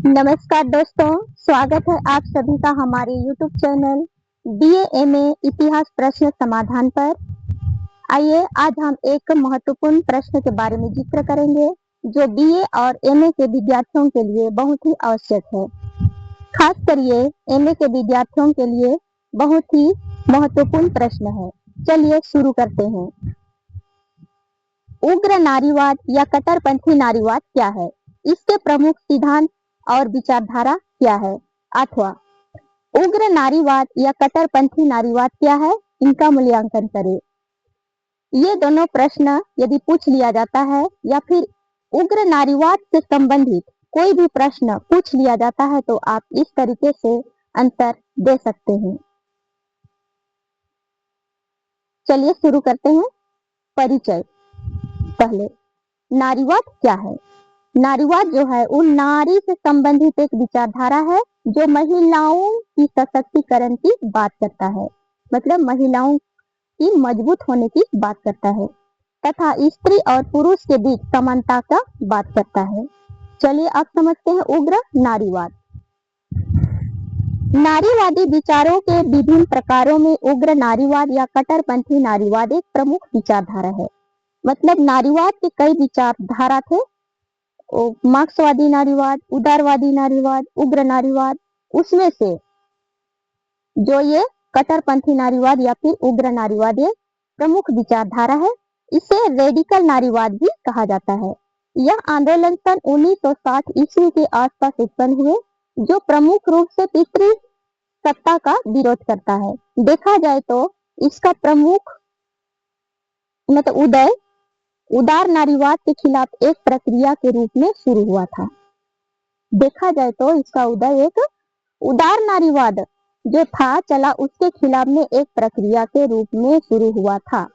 नमस्कार दोस्तों, स्वागत है आप सभी का हमारे YouTube चैनल BA MA इतिहास प्रश्न समाधान पर। आइए आज हम एक महत्वपूर्ण प्रश्न के बारे में जिक्र करेंगे जो BA और MA के विद्यार्थियों के लिए बहुत ही आवश्यक है। खासकर ये MA के विद्यार्थियों के लिए बहुत ही महत्वपूर्ण प्रश्न है। चलिए शुरू करते हैं। उग्र नारीवाद या कट्टरपंथी नारीवाद क्या है? इसके प्रमुख सिद्धांत और विचारधारा क्या है? अथवा उग्र नारीवाद या कट्टरपंथी नारीवाद क्या है, इनका मूल्यांकन करें। ये दोनों प्रश्न यदि पूछ लिया जाता है या फिर उग्र नारीवाद से संबंधित कोई भी प्रश्न पूछ लिया जाता है तो आप इस तरीके से अंतर दे सकते हैं। चलिए शुरू करते हैं। परिचय। पहले नारीवाद क्या है? नारीवाद जो है वो नारी से संबंधित एक विचारधारा है जो महिलाओं की सशक्तिकरण की बात करता है, मतलब महिलाओं की मजबूत होने की बात करता है तथा स्त्री और पुरुष के बीच समानता का बात करता है। चलिए अब समझते हैं उग्र नारीवाद। नारीवादी विचारों के विभिन्न प्रकारों में उग्र नारीवाद या कट्टरपंथी नारीवाद एक प्रमुख विचारधारा है। मतलब नारीवाद के कई विचारधारा थे, मार्क्सवादी नारीवाद, उदारवादी नारीवाद, उग्र नारीवाद। उसमें से जो ये कट्टरपंथी नारीवाद या फिर उग्र नारीवाद ये प्रमुख विचारधारा है। इसे रेडिकल नारीवाद भी कहा जाता है। यह आंदोलन सन 1960 ईस्वी के आसपास उत्पन्न हुए जो प्रमुख रूप से पितृ सत्ता का विरोध करता है। देखा जाए तो इसका प्रमुख मतलब उदय उदार नारीवाद के खिलाफ एक प्रक्रिया के रूप में शुरू हुआ था। देखा जाए तो इसका उदय एक उदार नारीवाद जो था चला उसके खिलाफ में एक प्रक्रिया के रूप में शुरू हुआ था,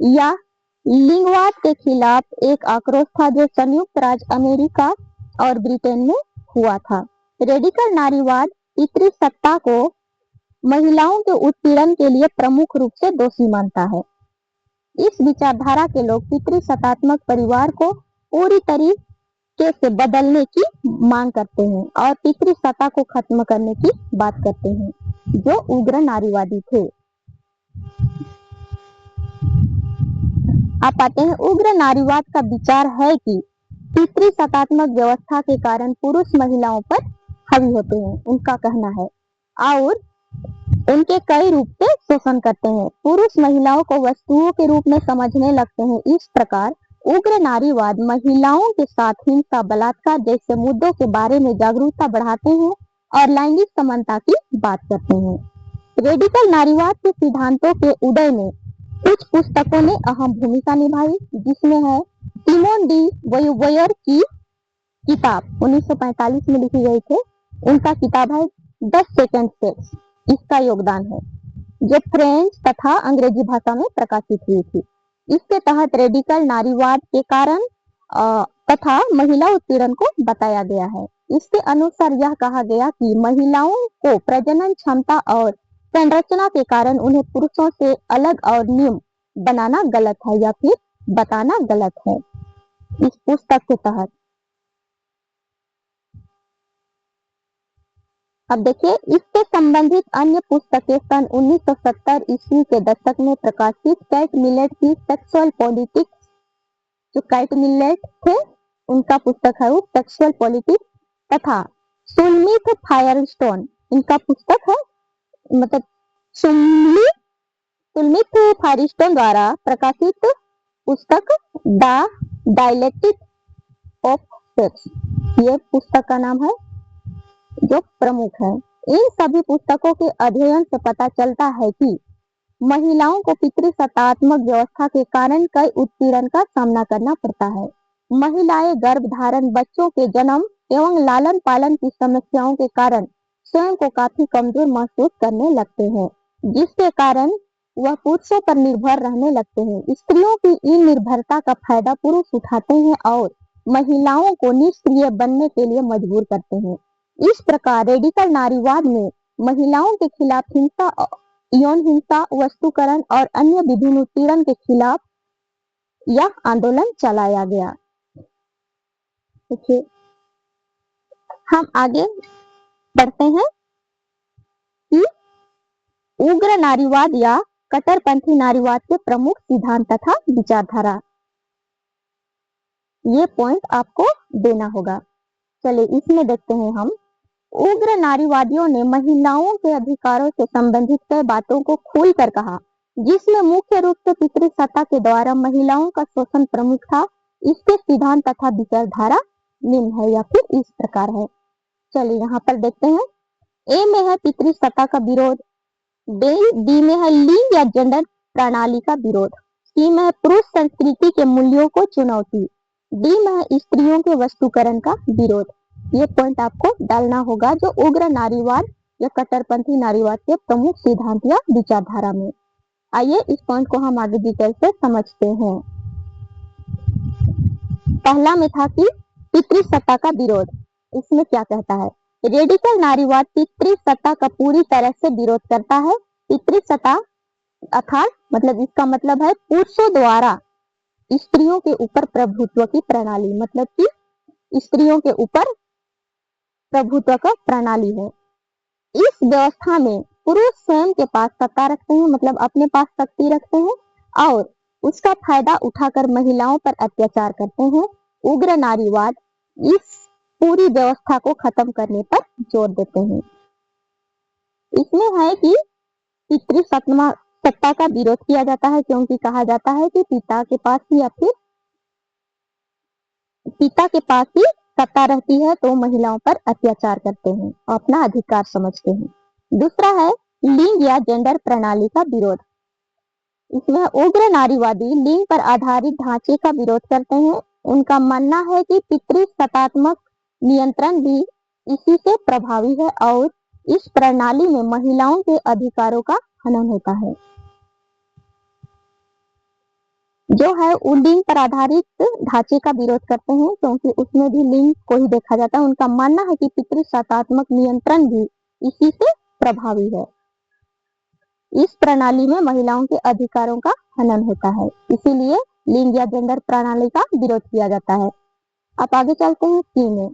या लिंगवाद के खिलाफ एक आक्रोश था जो संयुक्त राज्य अमेरिका और ब्रिटेन में हुआ था। रेडिकल नारीवाद पितृ सत्ता को महिलाओं के उत्पीड़न के लिए प्रमुख रूप से दोषी मानता है। इस विचारधारा के लोग पितृसत्तात्मक परिवार को पूरी तरीके से बदलने की मांग करते हैं और पितृसत्ता को खत्म करने की बात करते हैं, जो उग्र नारीवादी थे। आप पाते हैं उग्र नारीवाद का विचार है कि पितृसत्तात्मक व्यवस्था के कारण पुरुष महिलाओं पर हावी होते हैं, उनका कहना है, और उनके कई रूप से शोषण करते हैं। पुरुष महिलाओं को वस्तुओं के रूप में समझने लगते हैं। इस प्रकार उग्र नारीवाद महिलाओं के साथ हिंसा, बलात्कार जैसे मुद्दों के बारे में जागरूकता बढ़ाते हैं और लैंगिक समानता की बात करते हैं। रेडिकल नारीवाद के सिद्धांतों के उदय में कुछ पुस्तकों ने अहम भूमिका निभाई, जिसमें है सिमोन डी बोयूवर की किताब 1945 में लिखी गई थी। उनका किताब है 10 सेकंड स्टेप्स, इसका योगदान है, जो फ्रेंच तथा अंग्रेजी भाषा में प्रकाशित हुई थी। इसके तहत रेडिकल नारीवाद के कारण तथा महिला उत्पीड़न को बताया गया है। इसके अनुसार यह कहा गया कि महिलाओं को प्रजनन क्षमता और संरचना के कारण उन्हें पुरुषों से अलग और न्यून बनाना गलत है या फिर बताना गलत है। इस पुस्तक के तहत अब देखिए इससे संबंधित अन्य पुस्तकें सन 1970 ईस्वी के दशक में प्रकाशित कैट मिलेट की सेक्सुअल पॉलिटिक्स, जो कैट मिलेट थे उनका पुस्तक है वो सेक्सुअल पॉलिटिक्स, तथा सुलमिथ फायरस्टोन इनका पुस्तक है, मतलब सुलमिथ फायरस्टोन द्वारा प्रकाशित पुस्तक द डायलेक्टिक ऑफ सेक्स, ये पुस्तक का नाम है जो प्रमुख है। इन सभी पुस्तकों के अध्ययन से पता चलता है कि महिलाओं को पितृसत्तात्मक व्यवस्था के कारण कई उत्पीड़न का सामना करना पड़ता है। महिलाएं गर्भधारण, बच्चों के जन्म एवं लालन पालन की समस्याओं के कारण स्वयं को काफी कमजोर महसूस करने लगते हैं, जिसके कारण वह पुरुषों पर निर्भर रहने लगते हैं। स्त्रियों की इन निर्भरता का फायदा पुरुष उठाते हैं और महिलाओं को निष्क्रिय बनने के लिए मजबूर करते हैं। इस प्रकार रेडिकल नारीवाद में महिलाओं के खिलाफ हिंसा, यौन हिंसा, वस्तुकरण और अन्य विभिन्न उत्पीड़न के खिलाफ यह आंदोलन चलाया गया। देखिए हम आगे बढ़ते हैं कि उग्र नारीवाद या कट्टरपंथी नारीवाद के प्रमुख सिद्धांत तथा विचारधारा, ये पॉइंट आपको देना होगा। चलिए इसमें देखते हैं हम। उग्र नारीवादियों ने महिलाओं के अधिकारों से संबंधित कई बातों को खोलकर कहा, जिसमें मुख्य रूप से पितृसत्ता के द्वारा महिलाओं का शोषण प्रमुख था। इसके सिद्धांत तथा विचारधारा निम्न है या फिर इस प्रकार है। चलिए यहाँ पर देखते हैं। ए में है पितृसत्ता का विरोध, डी में है लिंग या जेंडर प्रणाली का विरोध, सी में है पुरुष संस्कृति के मूल्यों को चुनौती, डी में है स्त्रियों के वस्तुकरण का विरोध। ये पॉइंट आपको डालना होगा जो उग्र नारीवाद या कट्टरपंथी नारीवाद के प्रमुख सिद्धांत या विचारधारा में। आइए इस पॉइंट को हम आगे डिटेल से समझते हैं। पहला में था कि पितृसत्ता का विरोध। इसमें क्या कहता है? रेडिकल नारीवाद पितृसत्ता का पूरी तरह से विरोध करता है। पितृसत्ता अर्थात मतलब इसका मतलब है पुरुषों द्वारा स्त्रियों के ऊपर प्रभुत्व की प्रणाली, मतलब कि स्त्रियों के ऊपर प्रभुत्व का प्रणाली है। इस व्यवस्था में पुरुष स्वयं के पास सत्ता रखते हैं, मतलब अपने पास शक्ति रखते हैं और उसका फायदा उठाकर महिलाओं पर अत्याचार करते हैं। उग्र नारीवाद इस पूरी व्यवस्था को खत्म करने पर जोर देते हैं। इसमें है कि पितृसत्ता का विरोध किया जाता है, क्योंकि कहा जाता है कि पिता के पास ही सत्ता रहती है तो महिलाओं पर अत्याचार करते हैं और अपना अधिकार समझते हैं। दूसरा है लिंग या जेंडर प्रणाली का विरोध। इसमें उग्र नारीवादी लिंग पर आधारित ढांचे का विरोध करते हैं। उनका मानना है कि पितृसत्तात्मक नियंत्रण भी इसी से प्रभावी है और इस प्रणाली में महिलाओं के अधिकारों का हनन होता है। जो है वो लिंग पर आधारित ढांचे का विरोध करते हैं, क्योंकि उसमें भी लिंग को ही देखा जाता है। उनका मानना है कि पितृसत्तात्मक नियंत्रण भी इसी से प्रभावी है। इस प्रणाली में महिलाओं के अधिकारों का हनन होता है, इसीलिए लिंग या जेंडर प्रणाली का विरोध किया जाता है। अब आगे चलते हैं सी में।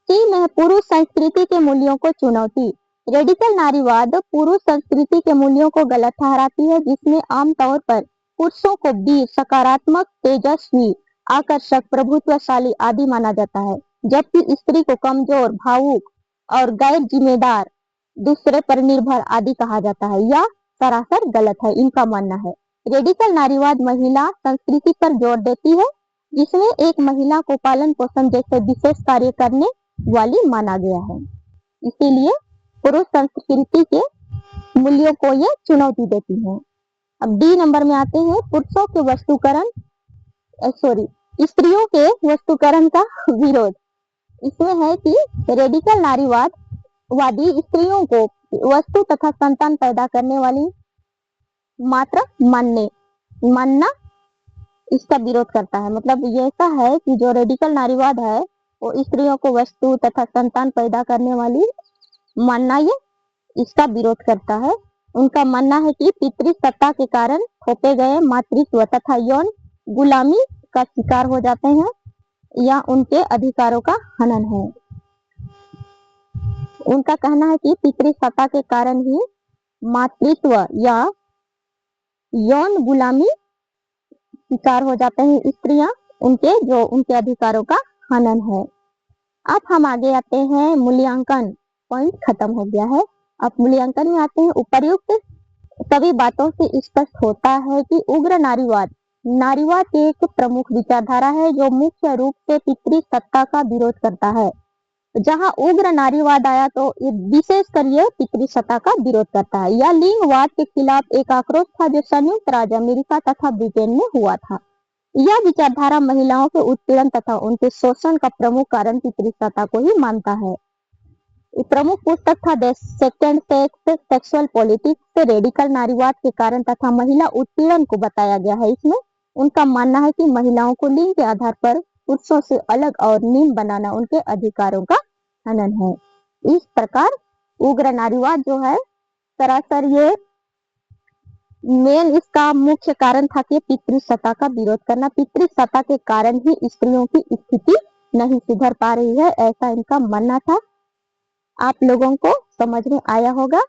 सी में पुरुष संस्कृति के मूल्यों को चुनौती। रेडिकल नारीवाद पुरुष संस्कृति के मूल्यों को गलत ठहराती है, जिसमें आमतौर पर पुरुषों को वीर, सकारात्मक, तेजस्वी, आकर्षक, प्रभुत्वशाली आदि माना जाता है, जबकि स्त्री को कमजोर, भावुक और गैर जिम्मेदार, दूसरे पर निर्भर आदि कहा जाता है। यह सरासर गलत है, इनका मानना है। रेडिकल नारीवाद महिला संस्कृति पर जोर देती है, जिसमें एक महिला को पालन पोषण जैसे विशेष कार्य करने वाली माना गया है, इसीलिए पुरुष संस्कृति के मूल्यों को ये चुनौती देती है। अब डी नंबर में आते हैं स्त्रियों के वस्तुकरण का विरोध। इसमें है कि रेडिकल नारीवादी स्त्रियों को वस्तु तथा संतान पैदा करने वाली मात्र मानना इसका विरोध करता है। मतलब ये ऐसा है कि जो रेडिकल नारीवाद है वो स्त्रियों को वस्तु तथा संतान पैदा करने वाली मानना ये इसका विरोध करता है। उनका मानना है कि पितृसत्ता के कारण थोपे गए मातृत्व तथा यौन गुलामी का शिकार हो जाते हैं या उनके अधिकारों का हनन है। उनका कहना है कि पितृसत्ता के कारण ही मातृत्व या यौन गुलामी शिकार हो जाते हैं स्त्रियां, उनके अधिकारों का हनन है। अब हम आगे आते हैं मूल्यांकन। पॉइंट खत्म हो गया है। अब मूल्यांकन में आते हैं। उपर्युक्त सभी बातों से स्पष्ट होता है कि उग्र नारीवाद की एक प्रमुख विचारधारा है जो मुख्य रूप से पितृसत्ता का विरोध करता है। जहां उग्र नारीवाद आया तो विशेषकर यह पितृसत्ता का विरोध करता है। यह लिंगवाद के खिलाफ एक आक्रोश था जो संयुक्त राज्य अमेरिका तथा ब्रिटेन में हुआ था। यह विचारधारा महिलाओं के उत्पीड़न तथा उनके शोषण का प्रमुख कारण पितृसत्ता को ही मानता है। प्रमुख पुस्तक था the second sex, sexual politics. Radical नारीवाद के कारण तथा महिला उत्पीड़न को बताया गया है। इसमें उनका मानना है कि महिलाओं को लिंग के आधार पर पुरुषों से अलग और निम्न बनाना उनके अधिकारों का हनन है। इस प्रकार उग्र नारीवाद जो है सरासर ये मेन इसका मुख्य कारण था कि पितृसत्ता का विरोध करना। पितृसत्ता के कारण ही स्त्रियों की स्थिति नहीं सुधर पा रही है, ऐसा इनका मानना था। आप लोगों को समझ में आया होगा।